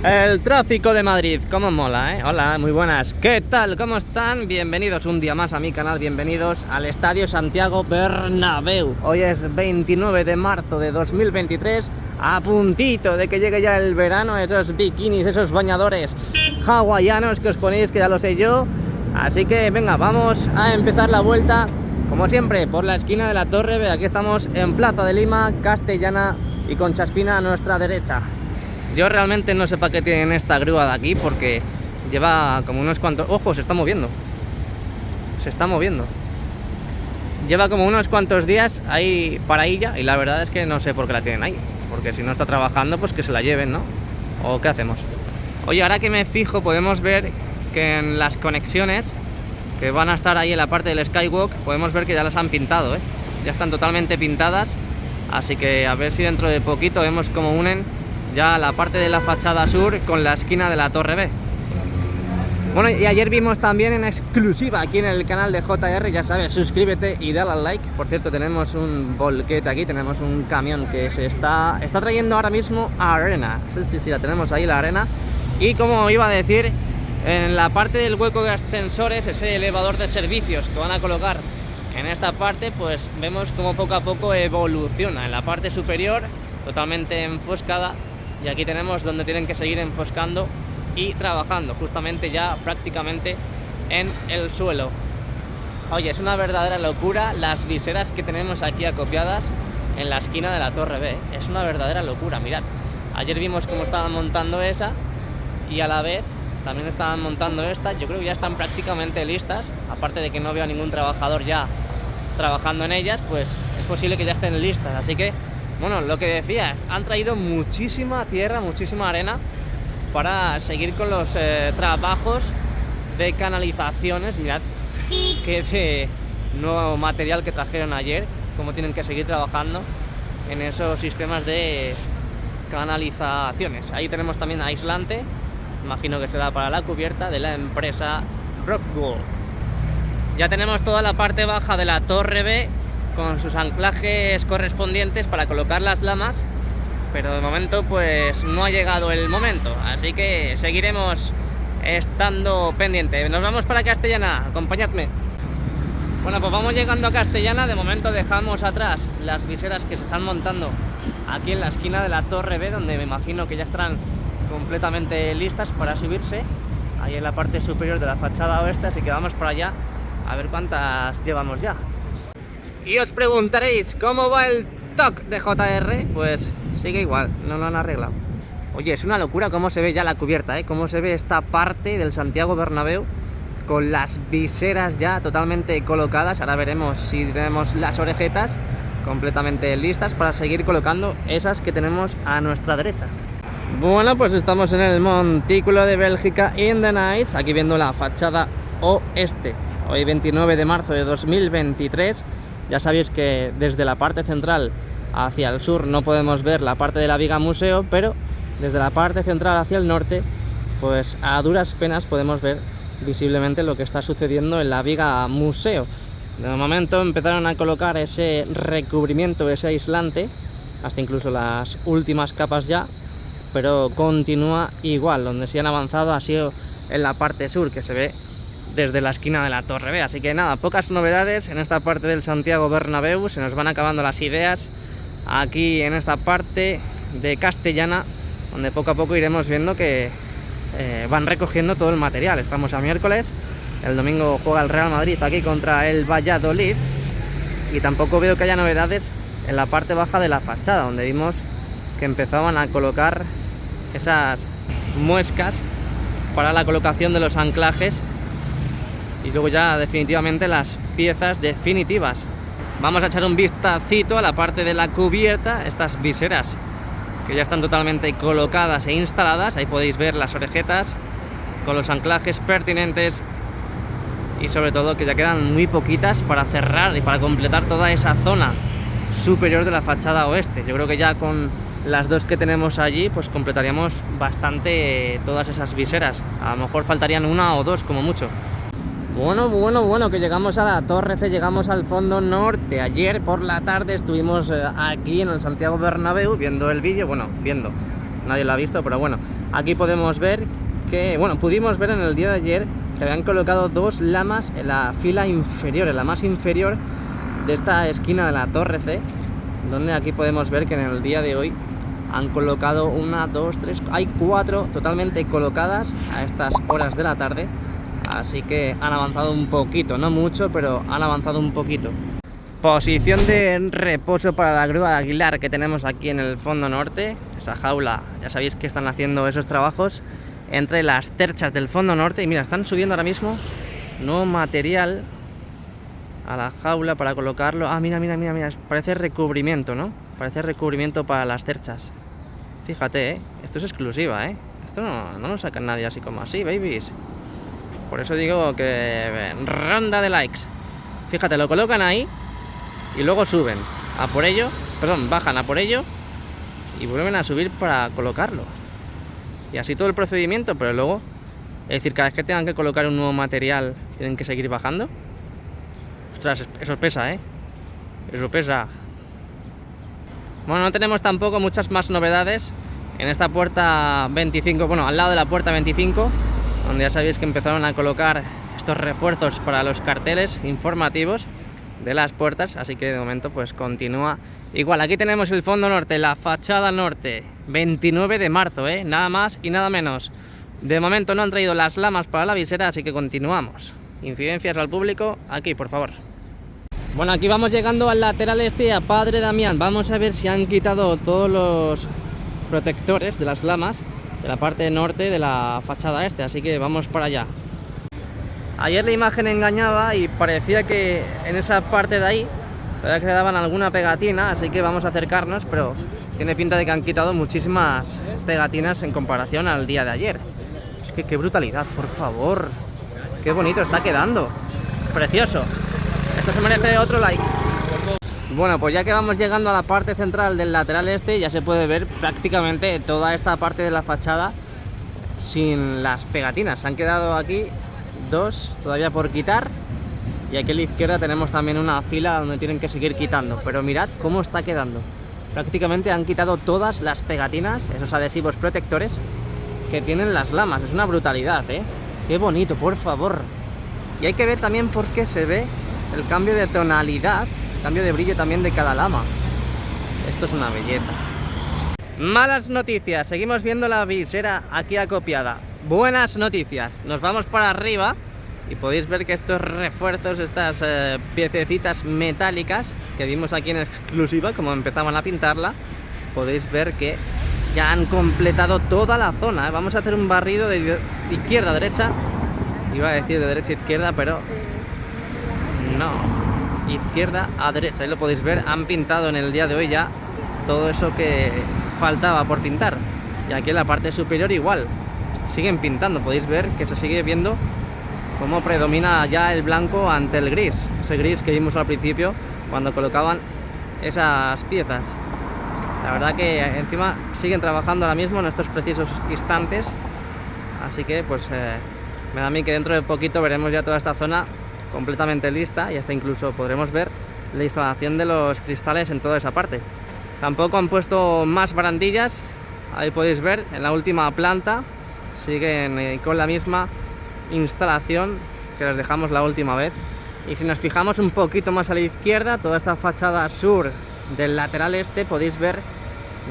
El tráfico de Madrid, cómo mola, ¿eh? Hola, muy buenas, ¿qué tal? ¿Cómo están? Bienvenidos un día más a mi canal, bienvenidos al Estadio Santiago Bernabéu. Hoy es 29 de marzo de 2023, a puntito de que llegue ya el verano, esos bikinis, esos bañadores hawaianos que os ponéis, que ya lo sé yo. Así que venga, vamos a empezar la vuelta, como siempre, por la esquina de la Torre B. Aquí estamos en Plaza de Lima, Castellana y Concha Espina a nuestra derecha. Yo realmente no sé para qué tienen esta grúa de aquí, porque lleva como unos cuantos... ¡Ojo! Se está moviendo. Se está moviendo. Lleva como unos cuantos días ahí paradilla y la verdad es que no sé por qué la tienen ahí. Porque si no está trabajando, pues que se la lleven, ¿no? ¿O qué hacemos? Oye, ahora que me fijo, podemos ver que en las conexiones que van a estar ahí en la parte del Skywalk, podemos ver que ya las han pintado, ¿eh? Ya están totalmente pintadas. Así que a ver si dentro de poquito vemos cómo unen ya la parte de la fachada sur con la esquina de la Torre B. Bueno, y ayer vimos también en exclusiva aquí en el canal de JR, ya sabes, suscríbete y dale al like. Por cierto, tenemos un volquete aquí, tenemos un camión que se está trayendo ahora mismo a arena. Sí, la tenemos ahí, la arena. Y como iba a decir, en la parte del hueco de ascensores, ese elevador de servicios que van a colocar en esta parte, pues vemos como poco a poco evoluciona. En la parte superior, totalmente enfoscada. Y aquí tenemos donde tienen que seguir enfoscando y trabajando, justamente ya prácticamente en el suelo. Oye, es una verdadera locura las viseras que tenemos aquí acopiadas en la esquina de la Torre B. Es una verdadera locura, mirad. Ayer vimos cómo estaban montando esa y a la vez también estaban montando esta. Yo creo que ya están prácticamente listas. Aparte de que no veo a ningún trabajador ya trabajando en ellas, pues es posible que ya estén listas. Así que bueno, lo que decía, han traído muchísima tierra, muchísima arena para seguir con los trabajos de canalizaciones. Mirad qué de nuevo material que trajeron ayer, cómo tienen que seguir trabajando en esos sistemas de canalizaciones. Ahí tenemos también aislante, imagino que será para la cubierta de la empresa Rockwool. Ya tenemos toda la parte baja de la Torre B con sus anclajes correspondientes para colocar las lamas, pero de momento pues no ha llegado el momento, así que seguiremos estando pendiente. Nos vamos para Castellana, acompañadme. Bueno, pues vamos llegando a Castellana. De momento dejamos atrás las viseras que se están montando aquí en la esquina de la Torre B, donde me imagino que ya estarán completamente listas para subirse ahí en la parte superior de la fachada oeste, así que vamos para allá a ver cuántas llevamos ya. Y os preguntaréis, ¿cómo va el TOC de JR? Pues sigue igual, no lo han arreglado. Oye, es una locura cómo se ve ya la cubierta, ¿eh? Cómo se ve esta parte del Santiago Bernabéu con las viseras ya totalmente colocadas. Ahora veremos si tenemos las orejetas completamente listas para seguir colocando esas que tenemos a nuestra derecha. Bueno, pues estamos en el Montículo de Bélgica in the Nights, aquí viendo la fachada oeste. Hoy 29 de marzo de 2023. Ya sabéis que desde la parte central hacia el sur no podemos ver la parte de la viga museo, pero desde la parte central hacia el norte, pues a duras penas podemos ver visiblemente lo que está sucediendo en la viga museo. De momento empezaron a colocar ese recubrimiento, ese aislante, hasta incluso las últimas capas ya, pero continúa igual. Donde sí han avanzado ha sido en la parte sur, que se ve desde la esquina de la Torre B. Así que nada, pocas novedades en esta parte del Santiago Bernabéu. Se nos van acabando las ideas aquí en esta parte de Castellana, donde poco a poco iremos viendo que van recogiendo todo el material. Estamos a miércoles, el domingo juega el Real Madrid aquí contra el Valladolid, y tampoco veo que haya novedades en la parte baja de la fachada, donde vimos que empezaban a colocar esas muescas para la colocación de los anclajes y luego ya definitivamente las piezas definitivas. Vamos a echar un vistacito a la parte de la cubierta, estas viseras que ya están totalmente colocadas e instaladas. Ahí podéis ver las orejetas con los anclajes pertinentes y sobre todo que ya quedan muy poquitas para cerrar y para completar toda esa zona superior de la fachada oeste. Yo creo que ya con las dos que tenemos allí pues completaríamos bastante todas esas viseras. A lo mejor faltarían una o dos como mucho. Bueno, que llegamos a la Torre C, llegamos al fondo norte. Ayer por la tarde estuvimos aquí en el Santiago Bernabéu viendo el vídeo, nadie lo ha visto, pero bueno, aquí podemos ver que, bueno, pudimos ver en el día de ayer que habían colocado 2 lamas en la fila inferior, en la más inferior de esta esquina de la Torre C, donde aquí podemos ver que en el día de hoy han colocado 1, 2, 3, hay 4 totalmente colocadas a estas horas de la tarde, así que han avanzado un poquito, no mucho, pero han avanzado un poquito. Posición de reposo para la grúa de Aguilar que tenemos aquí en el fondo norte, esa jaula, ya sabéis que están haciendo esos trabajos entre las cerchas del fondo norte, y mira, están subiendo ahora mismo nuevo material a la jaula para colocarlo. Ah, mira, parece recubrimiento, ¿no? Parece recubrimiento para las cerchas. Fíjate, esto es exclusiva, esto no lo saca nadie así como así, babies. Por eso digo que ronda de likes. Fíjate, lo colocan ahí y luego suben a por ello, perdón, bajan a por ello y vuelven a subir para colocarlo. Y así todo el procedimiento, pero luego, es decir, cada vez que tengan que colocar un nuevo material, tienen que seguir bajando. Ostras, eso pesa, eso pesa. Bueno, no tenemos tampoco muchas más novedades en esta puerta 25, bueno, al lado de la puerta 25, donde ya sabéis que empezaron a colocar estos refuerzos para los carteles informativos de las puertas, así que de momento pues continúa igual. Aquí tenemos el fondo norte, la fachada norte, 29 de marzo, nada más y nada menos. De momento no han traído las lamas para la visera, así que continuamos. Incidencias al público, aquí por favor. Bueno, aquí vamos llegando al lateral este, a Padre Damián. Vamos a ver si han quitado todos los protectores de las lamas de la parte norte de la fachada este, así que vamos para allá. Ayer la imagen engañaba y parecía que en esa parte de ahí todavía quedaban alguna pegatina, así que vamos a acercarnos, pero tiene pinta de que han quitado muchísimas pegatinas en comparación al día de ayer. Es que qué brutalidad, por favor. Qué bonito está quedando. Precioso. Esto se merece otro like. Bueno, pues ya que vamos llegando a la parte central del lateral este, ya se puede ver prácticamente toda esta parte de la fachada sin las pegatinas. Se han quedado aquí 2 todavía por quitar, y aquí a la izquierda tenemos también una fila donde tienen que seguir quitando, pero mirad cómo está quedando. Prácticamente han quitado todas las pegatinas, esos adhesivos protectores que tienen las lamas. Es una brutalidad, qué bonito, por favor. Y hay que ver también por qué se ve el cambio de tonalidad, el cambio de brillo también de cada lama. Esto es una belleza. Malas noticias, seguimos viendo la visera aquí acopiada. Buenas noticias, nos vamos para arriba y podéis ver que estos refuerzos, estas piececitas metálicas que vimos aquí en exclusiva, como empezaban a pintarla, podéis ver que ya han completado toda la zona. Vamos a hacer un barrido de izquierda a derecha, iba a decir de derecha a izquierda, pero no, izquierda a derecha, ahí lo podéis ver. Han pintado en el día de hoy ya todo eso que faltaba por pintar, y aquí en la parte superior igual siguen pintando. Podéis ver que se sigue viendo cómo predomina ya el blanco ante el gris, ese gris que vimos al principio cuando colocaban esas piezas. La verdad que encima siguen trabajando ahora mismo en estos precisos instantes, así que pues me da a mí que dentro de poquito veremos ya toda esta zona completamente lista, y hasta incluso podremos ver la instalación de los cristales en toda esa parte. Tampoco han puesto más barandillas, ahí podéis ver en la última planta siguen con la misma instalación que les dejamos la última vez. Y si nos fijamos un poquito más a la izquierda, toda esta fachada sur del lateral este, podéis ver,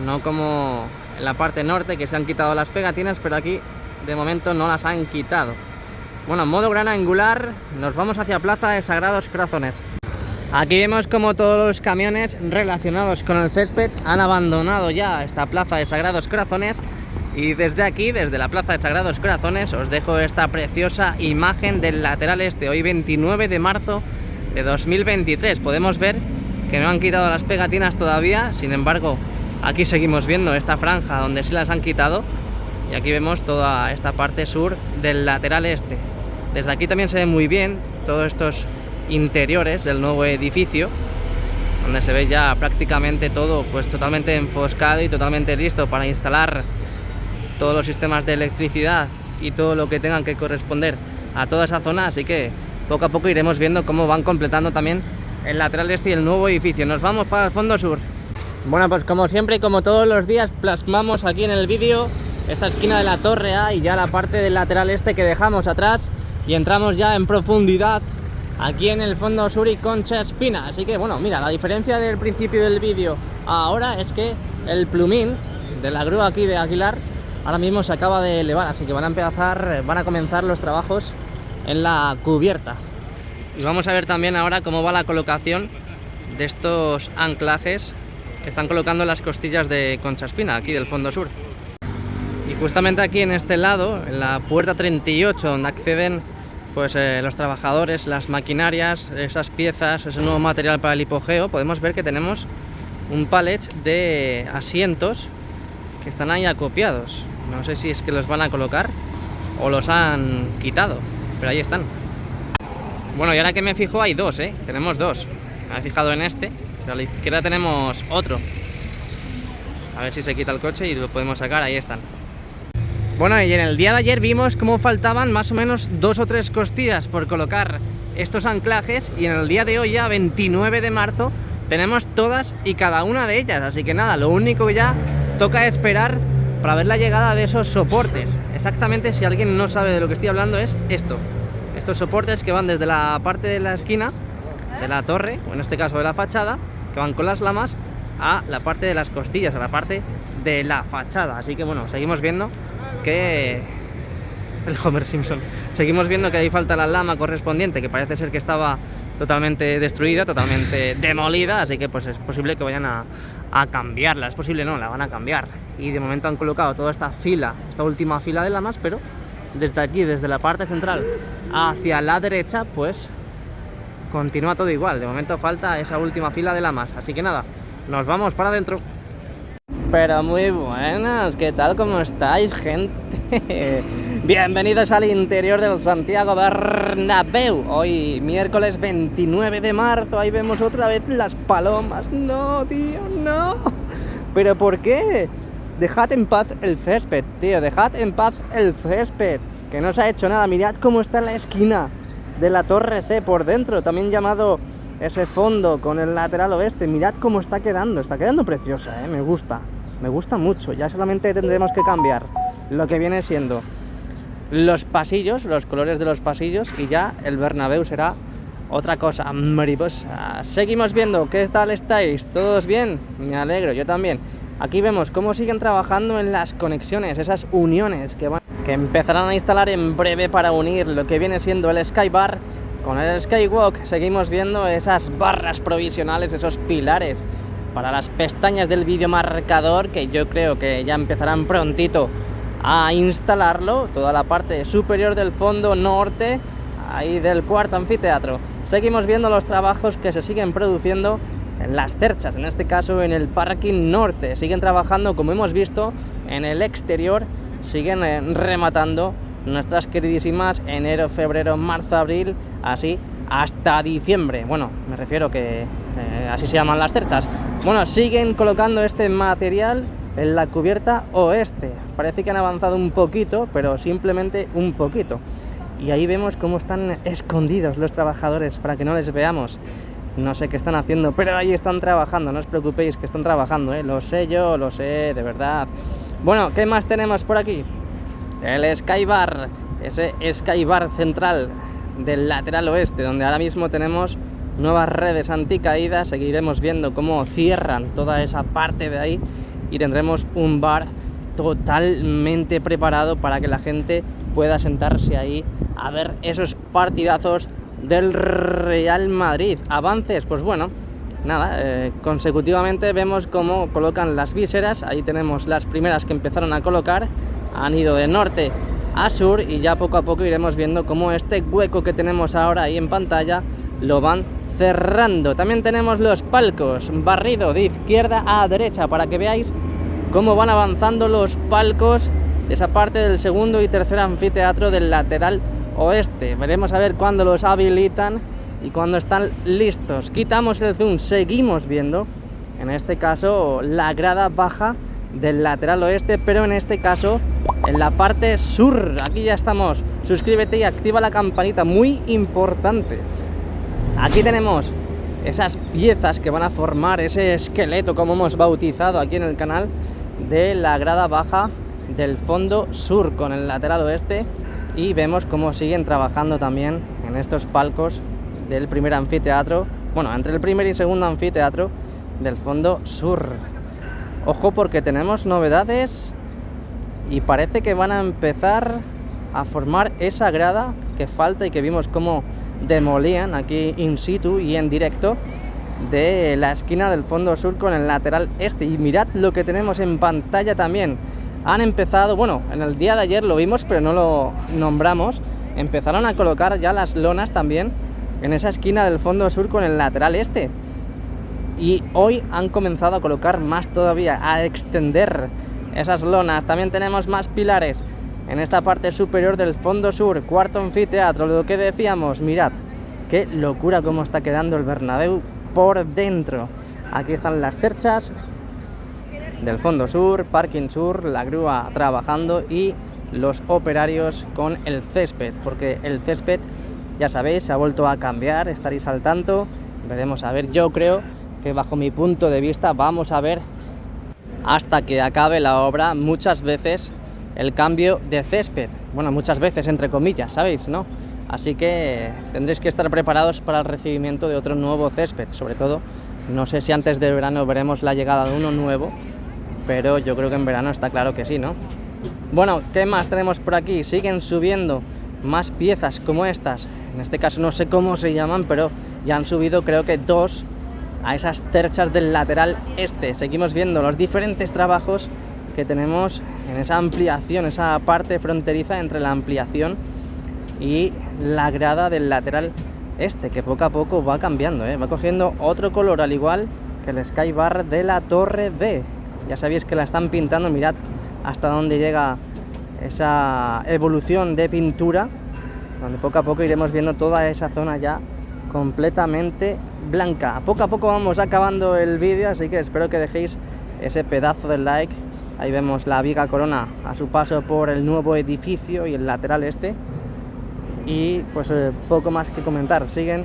no como en la parte norte que se han quitado las pegatinas, pero aquí de momento no las han quitado. Bueno, en modo gran angular nos vamos hacia Plaza de Sagrados Corazones. Aquí vemos como todos los camiones relacionados con el césped han abandonado ya esta Plaza de Sagrados Corazones, y desde aquí, desde la Plaza de Sagrados Corazones, os dejo esta preciosa imagen del lateral este, hoy 29 de marzo de 2023. Podemos ver que no han quitado las pegatinas todavía, sin embargo aquí seguimos viendo esta franja donde sí las han quitado, y aquí vemos toda esta parte sur del lateral este. Desde aquí también se ve muy bien todos estos interiores del nuevo edificio, donde se ve ya prácticamente todo pues totalmente enfoscado y totalmente listo para instalar todos los sistemas de electricidad y todo lo que tengan que corresponder a toda esa zona, así que poco a poco iremos viendo cómo van completando también el lateral este y el nuevo edificio. Nos vamos para el fondo sur. Bueno, pues como siempre y como todos los días plasmamos aquí en el vídeo esta esquina de la torre A y ya la parte del lateral este que dejamos atrás y entramos ya en profundidad aquí en el fondo sur y Concha Espina. Así que bueno, mira, la diferencia del principio del vídeo ahora es que el plumín de la grúa aquí de Aguilar ahora mismo se acaba de elevar, así que van a comenzar los trabajos en la cubierta. Y vamos a ver también ahora cómo va la colocación de estos anclajes que están colocando las costillas de Concha Espina, aquí del fondo sur. Y justamente aquí en este lado, en la puerta 38, donde acceden pues los trabajadores, las maquinarias, esas piezas, ese nuevo material para el hipogeo, podemos ver que tenemos un pallet de asientos que están ahí acopiados. No sé si es que los van a colocar o los han quitado, pero ahí están. Bueno, y ahora que me fijo hay dos, tenemos dos. Me he fijado en este, pero a la izquierda tenemos otro. A ver si se quita el coche y lo podemos sacar, ahí están. Bueno, y en el día de ayer vimos cómo faltaban más o menos 2 o 3 costillas por colocar estos anclajes, y en el día de hoy, ya 29 de marzo, tenemos todas y cada una de ellas. Así que nada, lo único que ya toca esperar para ver la llegada de esos soportes. Exactamente, si alguien no sabe de lo que estoy hablando, es esto. Estos soportes que van desde la parte de la esquina de la torre, o en este caso de la fachada, que van con las lamas a la parte de las costillas, a la parte de la fachada. Así que bueno, seguimos viendo que el Homer Simpson, seguimos viendo que ahí falta la lama correspondiente, que parece ser que estaba totalmente destruida, totalmente demolida, así que pues es posible que vayan a cambiarla. Es posible, no, la van a cambiar. Y de momento han colocado toda esta fila, esta última fila de lamas, pero desde aquí, desde la parte central hacia la derecha, pues continúa todo igual. De momento falta esa última fila de lamas, así que nada, nos vamos para adentro. Pero muy buenas, ¿qué tal? ¿Cómo estáis, gente? Bienvenidos al interior del Santiago Bernabéu. Hoy, miércoles 29 de marzo, ahí vemos otra vez las palomas. No, tío, no. ¿Pero por qué? Dejad en paz el césped, tío, dejad en paz el césped, que no se ha hecho nada. Mirad cómo está en la esquina de la Torre C por dentro, también llamado ese fondo con el lateral oeste. Mirad cómo está quedando preciosa, me gusta mucho. Ya solamente tendremos que cambiar lo que viene siendo los pasillos, los colores de los pasillos, y ya el Bernabéu será otra cosa mariposa. Seguimos viendo, ¿qué tal estáis? ¿Todos bien? Me alegro, yo también. Aquí vemos cómo siguen trabajando en las conexiones, esas uniones que empezarán a instalar en breve para unir lo que viene siendo el Skybar con el Skywalk. Seguimos viendo esas barras provisionales, esos pilares para las pestañas del videomarcador, que yo creo que ya empezarán prontito a instalarlo. Toda la parte superior del fondo norte, ahí del cuarto anfiteatro. Seguimos viendo los trabajos que se siguen produciendo en las cerchas, en este caso en el parking norte. Siguen trabajando, como hemos visto, en el exterior. Siguen rematando nuestras queridísimas enero, febrero, marzo, abril, así hasta diciembre. Bueno, me refiero que así se llaman las cerchas. Bueno, siguen colocando este material en la cubierta oeste. Parece que han avanzado un poquito, pero simplemente un poquito. Y ahí vemos cómo están escondidos los trabajadores para que no les veamos. No sé qué están haciendo, pero ahí están trabajando. No os preocupéis, que están trabajando, Lo sé yo, lo sé, de verdad. Bueno, ¿qué más tenemos por aquí? El Skybar, ese Skybar central del lateral oeste, donde ahora mismo tenemos nuevas redes anticaídas. Seguiremos viendo cómo cierran toda esa parte de ahí y tendremos un bar totalmente preparado para que la gente pueda sentarse ahí a ver esos partidazos del Real Madrid. Avances, pues bueno, nada, consecutivamente vemos cómo colocan las viseras. Ahí tenemos las primeras que empezaron a colocar, han ido de norte a sur, y ya poco a poco iremos viendo cómo este hueco que tenemos ahora ahí en pantalla lo van cerrando. También tenemos los palcos, barrido de izquierda a derecha, para que veáis cómo van avanzando los palcos de esa parte del segundo y tercer anfiteatro del lateral oeste. Veremos a ver cuándo los habilitan y cuándo están listos. Quitamos el zoom, seguimos viendo, en este caso, la grada baja del lateral oeste, pero en este caso en la parte sur. Aquí ya estamos. Suscríbete y activa la campanita, muy importante. Aquí tenemos esas piezas que van a formar ese esqueleto, como hemos bautizado aquí en el canal, de la grada baja del fondo sur con el lateral oeste, y vemos cómo siguen trabajando también en estos palcos del primer anfiteatro, bueno, entre el primer y segundo anfiteatro del fondo sur. Ojo, porque tenemos novedades y parece que van a empezar a formar esa grada que falta y que vimos cómo demolían aquí in situ y en directo de la esquina del fondo sur con el lateral este. Y mirad lo que tenemos en pantalla también. Han empezado, bueno, en el día de ayer lo vimos pero no lo nombramos, empezaron a colocar ya las lonas también en esa esquina del fondo sur con el lateral este. Y hoy han comenzado a colocar más todavía, a extender esas lonas. También tenemos más pilares en esta parte superior del fondo sur, cuarto anfiteatro. Lo que decíamos, mirad qué locura cómo está quedando el Bernabéu por dentro. Aquí están las terchas del fondo sur, parking sur, la grúa trabajando y los operarios con el césped, porque el césped, ya sabéis, se ha vuelto a cambiar, estaréis al tanto. Veremos a ver, yo creo que bajo mi punto de vista vamos a ver hasta que acabe la obra muchas veces el cambio de césped, bueno, muchas veces entre comillas, ¿sabéis? ¿No? Así que tendréis que estar preparados para el recibimiento de otro nuevo césped. Sobre todo, no sé si antes de verano veremos la llegada de uno nuevo, pero yo creo que en verano está claro que sí, ¿no? Bueno, ¿qué más tenemos por aquí? Siguen subiendo más piezas como estas, en este caso no sé cómo se llaman, pero ya han subido creo que 2 a esas terchas del lateral este. Seguimos viendo los diferentes trabajos que tenemos en esa ampliación, esa parte fronteriza entre la ampliación y la grada del lateral este, que poco a poco va cambiando, va cogiendo otro color, al igual que el Skybar de la Torre D. Ya sabéis que la están pintando, mirad hasta dónde llega esa evolución de pintura, donde poco a poco iremos viendo toda esa zona ya completamente blanca. Poco a poco vamos acabando el vídeo, así que espero que dejéis ese pedazo de like. Ahí vemos la viga corona a su paso por el nuevo edificio y el lateral este. Y pues poco más que comentar. Siguen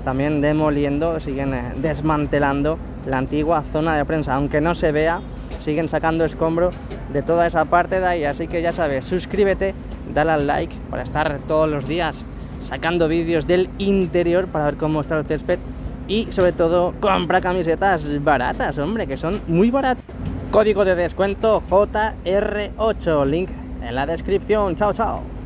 también demoliendo, siguen desmantelando la antigua zona de prensa, aunque no se vea, siguen sacando escombro de toda esa parte de ahí. Así que ya sabes, suscríbete, dale al like para estar todos los días sacando vídeos del interior para ver cómo está el césped. Y sobre todo, compra camisetas baratas, hombre, que son muy baratas. Código de descuento JR8, link en la descripción. Chao, chao.